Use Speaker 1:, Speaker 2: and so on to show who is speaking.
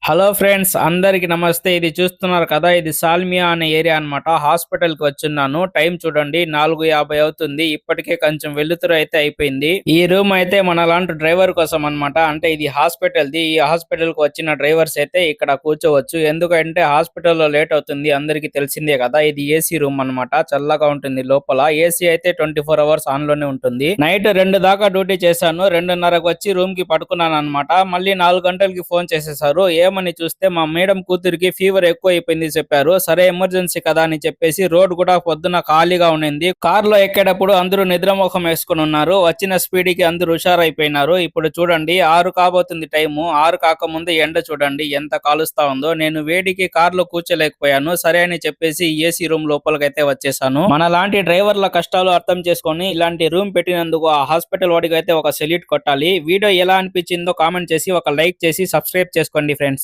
Speaker 1: Hello friends, అందరికి నమస్తే. ఇది చూస్తున్నారు కదా, ఇది సాల్మియా అనే ఏరియా అన్నమాట. హాస్పిటల్ కి వచ్చున్నాను. టైం చూడండి 4:50 అవుతుంది. ఇప్పటికే కొంచెం వెలుతురు అయితే అయిపోయింది. ఈ రూమ్ అయితే మన లాంటి డ్రైవర్ కోసం అన్నమాట. అంటే ఇది హాస్పిటల్ ది. ఈ హాస్పిటల్ కు వచ్చిన డ్రైవర్స్ అయితే ఇక్కడ కూర్చోవచ్చు. ఎందుకంటే హాస్పిటల్లో లేట్ అవుతుంది, అందరికి తెలిసిందే కదా. ఇది ఏసీ రూమ్ అన్నమాట. చల్లగా ఉంటుంది లోపల. ఏసీ అయితే 24 అవర్స్ ఆన్ లోనే ఉంటుంది. నైట్ 2 దాకా డ్యూటీ చేశాను. 2:30కు వచ్చి రూమ్ కి పడుకున్నాను అన్నమాట. మళ్ళీ 4 గంటలకి ఫోన్ చేసేసారు. ఏమని చూస్తే మా మేడం కూతురికి ఫీవర్ ఎక్కువ అయిపోయింది చెప్పారు. సరే ఎమర్జెన్సీ కదా అని చెప్పేసి రోడ్ కూడా పొద్దున ఖాళీగా ఉండింది. కార్ లో ఎక్కేటప్పుడు అందరూ నిద్రముఖం వేసుకుని ఉన్నారు. వచ్చిన స్పీడ్ కి అందరూ హుషారైపోయినారు. ఇప్పుడు చూడండి 6 కాబోతుంది టైము. 6 కాకముందు ఎండ చూడండి ఎంత కాలుస్తా ఉందో. నేను వేడికి కార్ లో కూర్చోలేకపోయాను. సరే అని చెప్పేసి ఏసీ రూమ్ లోపలికైతే వచ్చేసాను. మన లాంటి డ్రైవర్ల కష్టాలు అర్థం చేసుకొని ఇలాంటి రూమ్ పెట్టినందుకు ఆ హాస్పిటల్ వాడికి అయితే ఒక సెల్యూట్ కొట్టాలి. వీడియో ఎలా అనిపించిందో కామెంట్ చేసి ఒక లైక్ చేసి సబ్స్క్రైబ్ చేసుకోండి ఫ్రెండ్స్.